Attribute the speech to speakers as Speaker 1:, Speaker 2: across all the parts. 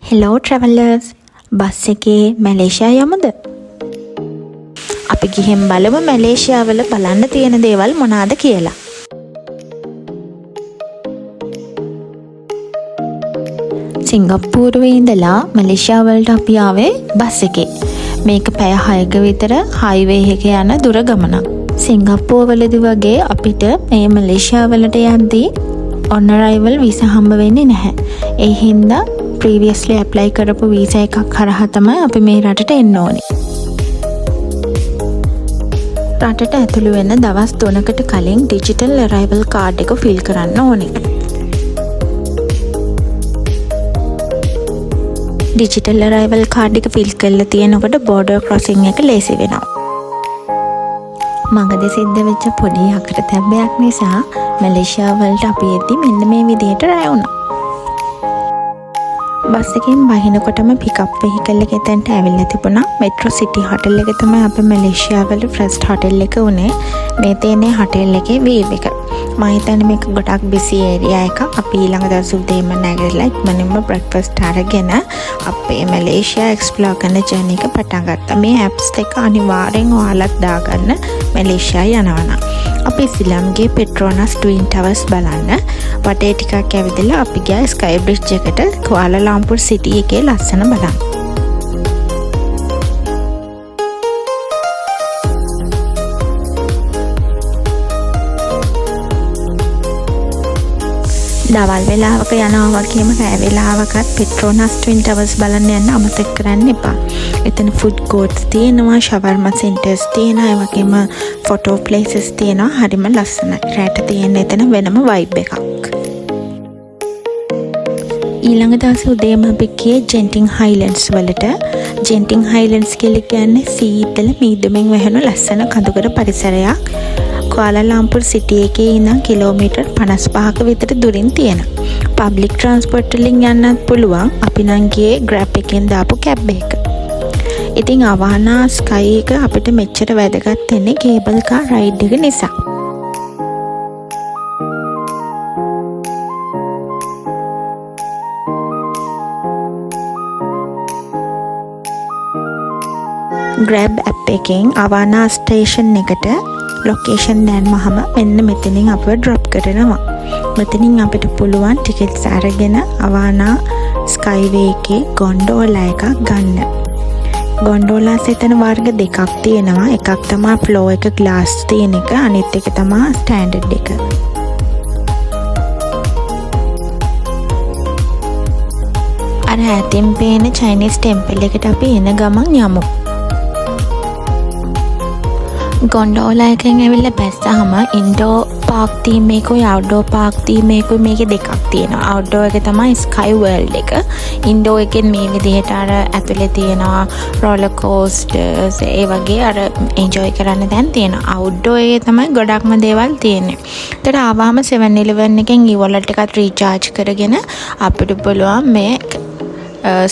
Speaker 1: Hello ට්‍රැවලර්ස් bus එකේ Malaysia යමුද? අපි ගිහින් බලමු මැලේසියාවල බලන්න තියෙන දේවල් මොනවාද කියලා. සිංගප්පූරුවේ ඉඳලා මැලේසියාවලට අපි ආවේ බස් එකේ. මේක පැය 6ක විතර හයිවේ එකේ යන දුර ගමනක්. සිංගප්පූරුවලදී වගේ අපිට මේ මැලේසියාවලට යද්දී on arrival visa හම්බ වෙන්නේ නැහැ. ඒ හින්දා previously apply කරපු visa එකක් හරහා තමයි අපි මේ රටට එන්න ඕනේ. රටට ඇතුළු වෙන දවස් 3කට කලින් digital arrival card එක fill කරන්න ඕනේ. digital arrival card එක fill කරලා තියෙනකොට border crossing එක ලේසි වෙනවා. මගදී සිද්ධ වෙච්ච පොඩි අකටතැබ්බයක් නිසා මැලේසියා වලට අපි එද්දි මෙන්න මේ විදිහට රැ වුණා. බස් එකෙන් බහිනකොටම පිකප් වෙහිකල් එක එතනට ඇවිල්ලා තිබුණා. මෙට්‍රෝ සිටි හෝටල් එක තමයි අපේ මැලේසියා වල ෆස්ට් හෝටල් එක උනේ. මේ තියෙන්නේ හෝටල් එකේ වීව් එක. මම හිතන්නේ මේක ගොඩක් බිසි ඒරියා එකක්. අපි ඊළඟ දවස් උදේම නැගිටලා ඉක්මනින්ම බ්‍රෙක්ෆාස්ට් අරගෙන අපේ මැලේසියා එක්ස්ප්ලෝර් කරන ජර්නි එක පටන් ගත්තා. මේ ඇප්ස් එක අනිවාර්යෙන් ඔයාලත් දාගන්න මැලේසියා යනවා නම්. අපි සිලම්ගේ පෙට්‍රෝනස් ට්වින් ටවර්ස් බලන්න වටේ ටිකක් ඇවිදලා අපි ගියා ස්කයි බ්‍රිජ් එකට කුවාලාලම්පුර් සිටි එකේ ලස්සන බලන්න. දවල් වෙලාවක යනවා වගේම රෑ වෙලාවකත් පෙට්‍රෝනස් ට්වින් ටවර්ස් බලන්න යන්න අමතක කරන්න එපා. එතන ෆුඩ් කෝර්ට්ස් තියෙනවා, ෂවර්මා සෙන්ටර්ස් තියෙනවා, ඒ වගේම ෆොටෝ ප්ලේසස් තියෙනවා. හරිම ලස්සනයි. රැට තියෙන එතන වෙනම වයිබ් එකක්. ඊළඟ දවසේ උදේම අපි ගියේ ජෙන්ටින් හයිලන්ඩ්ස් වලට. ජෙන්ටින් හයිලන්ඩ්ස් කියලා කියන්නේ සීතල මීදුමින් වැහෙන ලස්සන කඳුකර පරිසරයක්. කුවාලාලම්පුර් සිටි එකේ ඉඳන් කිලෝමීටර් 55ක විතර දුරින් තියෙන. පබ්ලික් ට්‍රාන්ස්පෝර්ට් වලින් යන්නත් පුළුවන්. අපි නම් ගියේ Grab එකෙන් දාපු කැබ් එක. ඉතින් අවානා ස්කයි එක අපිට මෙච්චර වැදගත් වෙන්නේ කේබල් කාර් රයිඩ් එක නිසා. Grab app එකෙන් අවානා ස්ටේෂන් එකට ලොකේෂන් දැම්මහම මෙන්න මෙතනින් අපව ඩ්‍රොප් කරනවා. මෙතනින් අපිට පුළුවන් ටිකට්ස් අරගෙන අවානා ස්කයිවේ එකේ ගොන්ඩෝලා එකක් ගන්න. ගොන්ඩෝලාස් එතන වර්ග දෙකක් තියෙනවා. එකක් තමයි ෆ්ලෝ එක ග්ලාස් තියෙන එක, අනිත් එක තමයි ස්ටෑන්ඩඩ් එක. අර ඈතින් පේන චයිනීස් ටෙම්පල් එකට අපි එන ගමන් යමු. ගොන්ඩෝලා එකෙන් ඇවිල්ලා බැස්සහම ඉන්ඩෝ පාක් තීම් එකකුයි අවුට්ඩෝර් පාක් තීම් එකකුයි මේකේ දෙකක් තියෙනවා. අවුට්ඩෝර් එක තමයි ස්කයි වර්ල්ඩ් එක. ඉන්ඩෝර් එකෙන් මේ විදිහට අර ඇතුලේ තියෙනවා රෝලර් කෝස්ටර්ස් ඒ වගේ අර එන්ජොයි කරන්න දැන් තියෙනවා. අවුට්ඩෝර් එකේ තමයි ගොඩක්ම දේවල් තියෙන්නේ. ඒතර ආවම 7-Eleven එකෙන් e-wallet එකත් රීචාර්ජ් කරගෙන අපිට පුළුවන් මේ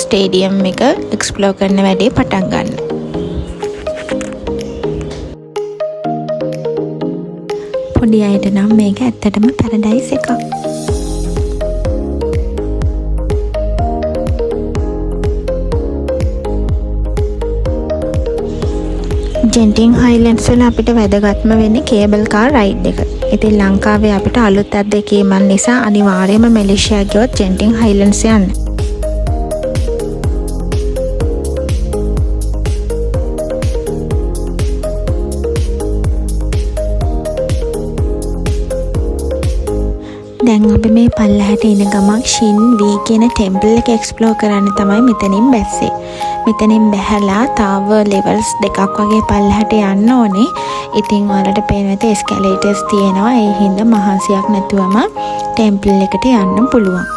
Speaker 1: ස්ටේඩියම් එක එක්ස්ප්ලෝර් කරන වැඩේ පටන් ගන්න. පොඩි අයට නම් මේක ඇත්තටම පැරඩයිස් එකක්. ජෙන්ටින් හයිලන්ඩ්ස් වල අපිට වැදගත්ම වෙන්නේ කේබල් කාර් රයිඩ් එක. ඉතින් ලංකාවේ අපිට අලුත් අත්දැකීමක් නිසා අනිවාර්යයෙන්ම මැලේසියා ගියොත් ජෙන්ටින් හයිලන්ඩ්ස් යන්න. දැන් අපි මේ පල්ලහැට එන ගමන් ෂින් වී කියන ටෙම්පල් එක එක්ස්ප්ලෝර් කරන්න තමයි මෙතනින් බැස්සේ. මෙතනින් බැහැලා තව ලෙවල්ස් දෙකක් වගේ පල්ලහැට යන්න ඕනේ. ඉතින් ඔයාලට පේනවා එස්කැලේටර්ස් තියෙනවා. ඒ හින්දා මහන්සියක් නැතුවම ටෙම්පල් එකට යන්න පුළුවන්.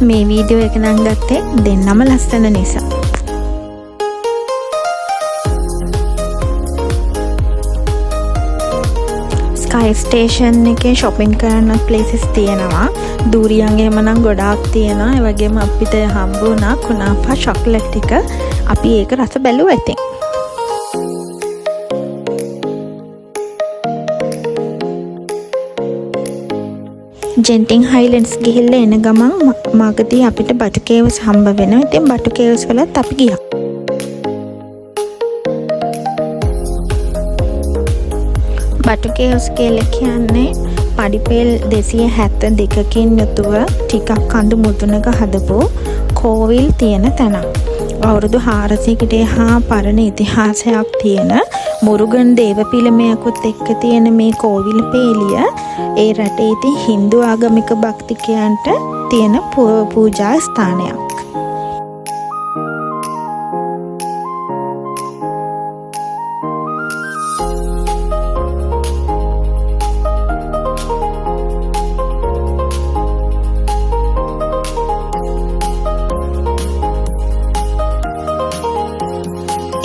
Speaker 1: මේ වීඩියෝ එක නම් ගත්තේ දෙන්නම ලස්සන නිසා. ස්කයි ස්ටේෂන් එකේ shopping කරන්න places තියෙනවා. දූරියන් එහෙම නම් ගොඩාක් තියෙනවා. ඒ වගේම අපිට හම්බ වුණා කුනාෆා chocolate ටික. අපි ඒක රස බැලුවා ඉතින්. ජෙන්ටින් හයිලන්ඩ්ස් ගිහිල්ලා එන ගමන් මගදී අපිට බටු කේව්ස් හම්බ වෙනවා. ඉතින් බටු කේව්ස් වලත් අපි ගියා. බටු කේව්ස් කියලා කියන්නේ පඩිපෙල් 272කින් යුතුව ටිකක් කඳු මුදුනක හදපු කෝවිල් තියෙන තැනක්. අවුරුදු 400කට එහා පරණ ඉතිහාසයක් තියෙන මුරුගන් දේව පිළිමයකුත් එක්ක තියෙන මේ කෝවිල් පේලිය ඒ රටේ ඉතින් Hindu ආගමික භක්තිකයන්ට තියෙන පූජා ස්ථානයක්.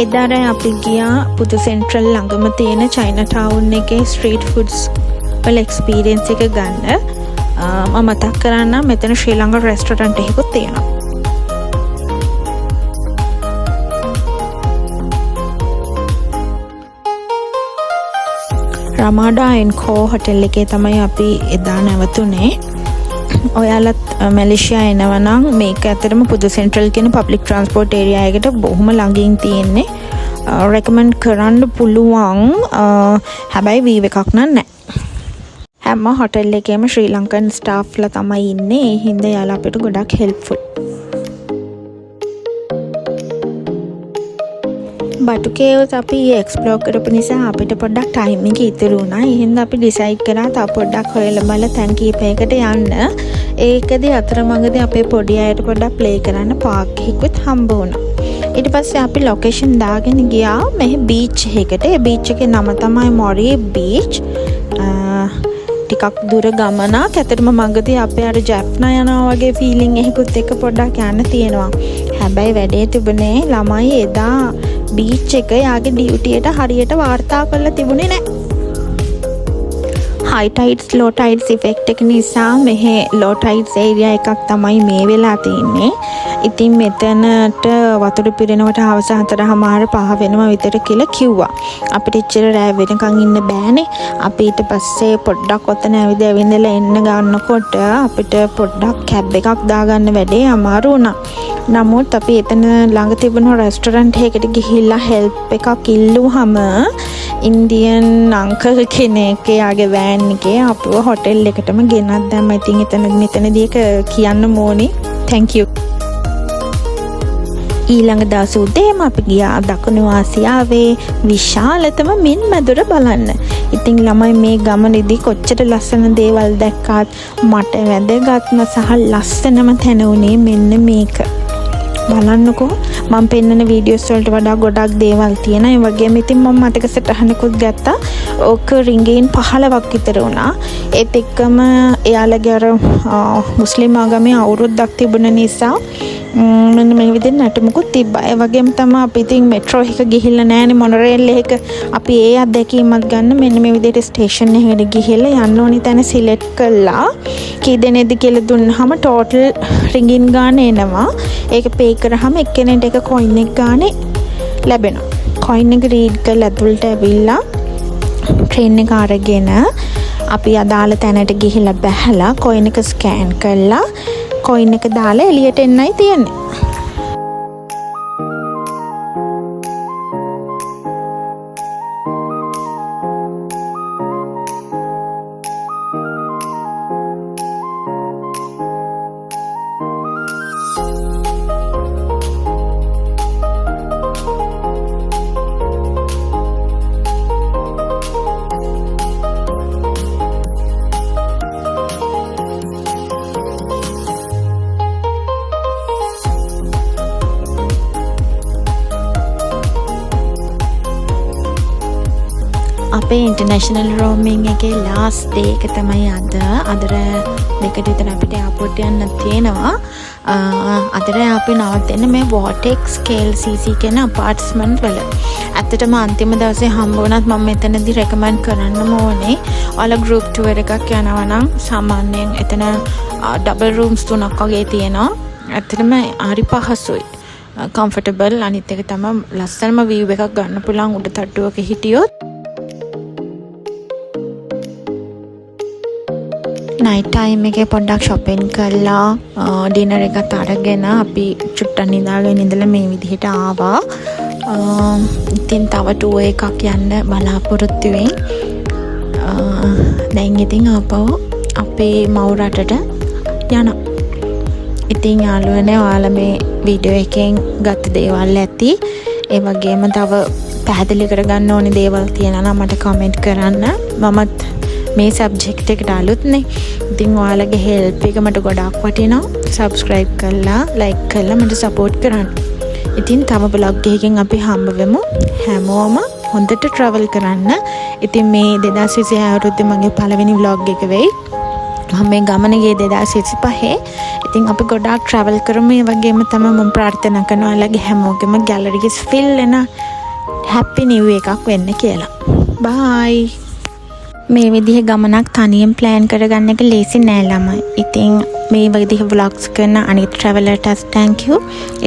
Speaker 1: එදාට අපි ගියා පුදු සෙන්ට්‍රල් ළඟම තියෙන චයිනා ටවුන් එකේ ස්ට්‍රීට් ෆුඩ්ස් වල එක්ස්පීරියන්ස් එක ගන්න. මම මතක් කරන්නම් මෙතන ශ්‍රී ලංකා රෙස්ටොරන්ට් එකකුත් තියෙනවා. රමාඩා ඇන්ඩ් කෝ හොටෙල් එකේ තමයි අපි එදා නැවතුනේ. ඔයාලත් මැලේසියා එනවා නම් මේක ඇත්තටම පුදු සෙන්ට්‍රල් කියන පබ්ලික් ට්‍රාන්ස්පෝර්ට් ඒරියා එකට බොහොම ළඟින් තියෙන්නේ. රෙකමන්ඩ් කරන්න පුළුවන්. හැබැයි වීව් එකක් නැහැ. හැම හොටෙල් එකේම ශ්‍රී ලංකන් ස්ටාෆ්ලා තමයි ඉන්නේ. ඒ හින්දා යාළුවා අපිට ගොඩක් හෙල්ප්ෆුල්. බටු කේව්ස් අපි එක්ස්ප්ලෝර් කරපු නිසා අපිට පොඩ්ඩක් ටයිම් එක ඉතුරු වුණා. ඒ හින්දා අපි ඩිසයිඩ් කරා තව පොඩ්ඩක් හොයලා බලලා තැන් කීපයකට යන්න. ඒකදී අතරමඟදී අපේ පොඩි අයට පොඩ්ඩක් ප්ලේ කරන්න පාර්ක් එකකුත් හම්බ වුණා. ඊට පස්සේ අපි ලොකේෂන් දාගෙන ගියා මෙහි බීච් එකකට. ඒ බීච් එකේ නම තමයි මොරියේ බීච්. ටිකක් දුර ගමනක්. ඇත්තටම මඟදී අපේ අර ජැප්නා යනවා වගේ ෆීලිං එකකුත් එක්ක පොඩ්ඩක් යන්න තියෙනවා. හැබැයි වැඩේ තිබුණේ ළමයි එදා බීච් එක යාගේ ඩියුටියට හරියට වාර්තා කරලා තිබුණේ නැහැ. හයි ටයිඩ්ස් ලෝ ටයිඩ්ස් ඉෆෙක්ට් එක නිසා මෙහි ලෝ ටයිඩ්ස් ඒරියා එකක් තමයි මේ වෙලා තියෙන්නේ. ඉතින් මෙතනට වතුර පිරෙනකොට හවස 4:05 වෙනවා විතර කියලා කිව්වා. අපිට එච්චර රෑ වෙනකන් ඉන්න බෑනේ. අපි ඊට පස්සේ පොඩ්ඩක් ඔතන ඇවිදලා එන්න ගන්නකොට අපිට පොඩ්ඩක් කැබ් එකක් දාගන්න වැඩේ අමාරු වුණා. නමුත් අපි එතන ළඟ තිබුණ රෙස්ටොරන්ට් එකකට ගිහිල්ලා හෙල්ප් එකක් ඉල්ලුවාම ඉන්දියන් අංකල් කෙනෙක් යාගේ වෑන් එකේ අපව හොටෙල් එකටම ගෙනත් දැම්මා. ඉතින් මෙතනදී කියන්න ඕනේ thank you. ඊළඟ දවස් උදේම අපි ගියා දකුණු ආසියාවේ විශාලතම මින් මැදුර බලන්න. ඉතින් ළමයි මේ ගමනේදී කොච්චර ලස්සන දේවල් දැක්කත් මට වැදගත්ම සහ ලස්සනම තැන උනේ මෙන්න මේක. බලන්නකෝ මම පෙන්නන වීඩියෝස් වලට වඩා ගොඩක් දේවල් තියෙනවා. ඒ වගේම ඉතින් මම මතක සටහනකුත් ගත්තා. ඕක රින්ගින් 15ක් විතර වුණා. ඒත් එක්කම එයාලගේ අර මුස්ලිම් ආගමේ අවුරුද්දක් තිබුණ නිසා මෙන්න මේ විදිහට නටමුකුත් තිබ්බා. ඒ වගේම තමයි අපි ඉතින් මෙට්‍රෝ එක ගිහිල්ලා නැහැනේ මොනරේල් එක. අපි ඒ අත්දැකීමක් ගන්න මෙන්න මේ විදිහට ස්ටේෂන් එකට ගිහිල්ලා යන්න ඕනි තැන සිලෙක්ට් කළා. කී දෙනෙක්ද කියලා දුන්නාම ටෝටල් රින්ගින් ගාන එනවා. ඒක පේ කරාම එක්කෙනෙක්ට එක කොයින් එක ගානේ ලැබෙනවා. කොයින් එක රීඩ් කරලා ඇතුළට ඇවිල්ලා ට්‍රේන් එක අරගෙන අපි අදාළ තැනට ගිහිල්ලා බැහැලා කොයින් එක ස්කෑන් කරලා කොයින් එක දාලා එළියට එන්නයි තියෙන්නේ. අපේ ඉන්ටර්නැෂනල් රෝමිං එකේ ලාස්ට් ඩේ එක තමයි අද. අද රෑ 2ට විතර අපිට එයාපෝට් යන්න තියෙනවා. අද රෑ අපි නවතින්නේ මේ වෝටෙක්ස් KLCC කියන අපාර්ට්මන්ට් වල. ඇත්තටම අන්තිම දවසේ හම්බ වුණත් මම මෙතනදී රෙකමන්ඩ් කරන්නම ඕනේ. ඔයාලා ගෲප් ටුවර් එකක් යනවා නම් සාමාන්‍යයෙන් එතන ඩබල් රූම්ස් 3ක් වගේ තියෙනවා. ඇත්තටම හරි පහසුයි. කම්ෆර්ටබල්. අනිත් එක තමයි ලස්සනම view එකක් ගන්න පුළුවන් උඩ තට්ටුවක හිටියොත්. නයිට් ටයිම් එකේ පොඩ්ඩක් shopping කරලා ඩිනර් එකත් අරගෙන අපි චුට්ටක් නිදාගෙන ඉඳලා මේ විදිහට ආවා. ඉතින් තව ටුවර් එකක් යන්න බලාපොරොත්තු වෙමින් දැන් ඉතින් ආපහු අපේ මව් රටට යනවා. ඉතින් යාළුවනේ ඔයාලා මේ වීඩියෝ එකෙන් ගත්ත දේවල් ඇති. ඒ වගේම තව පැහැදිලි කරගන්න ඕනේ දේවල් තියෙනවා නම් මට කමෙන්ට් කරන්න. මමත් මේ සබ්ජෙක්ට් එකට අලුත්නේ. ඉතින් ඔයාලගේ හෙල්ප් එක මට ගොඩක් වටිනවා. සබ්ස්ක්‍රයිබ් කරලා ලයික් කරලා මට සපෝට් කරන්න. ඉතින් තව බ්ලොග් එකකින් අපි හම්බ වෙමු. හැමෝම හොඳට ට්‍රැවල් කරන්න. ඉතින් මේ 2026 අවුරුද්දේ මගේ පළවෙනි vlog එක වෙයි. මම මේ ගමන ගියේ 2025. ඉතින් අපි ගොඩාක් ට්‍රැවල් කරමු. ඒ වගේම තමයි මම ප්‍රාර්ථනා කරනවා ඔයාලගේ හැමෝගෙම ගැලරිස් ෆිල් වෙන හැපි නිව් එකක් වෙන්න කියලා. බයි. මේ විදිහ ගමනක් තනියෙන් ප්ලෑන් කරගන්න එක ලේසි නෑ ළමයි. ඉතින් මේ විදිහ vlogs කරන අනිත් travelerටත් thank you.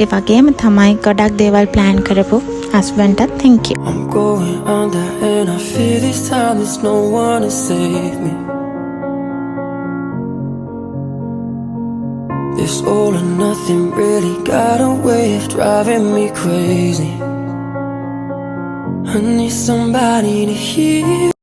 Speaker 1: ඒ වගේම තමයි ගොඩක් දේවල් ප්ලෑන් කරපු husbandටත් thank you.
Speaker 2: I'm going under and I feel this time there's no one to save me. This all or nothing really got a way of driving me crazy. I need somebody to hear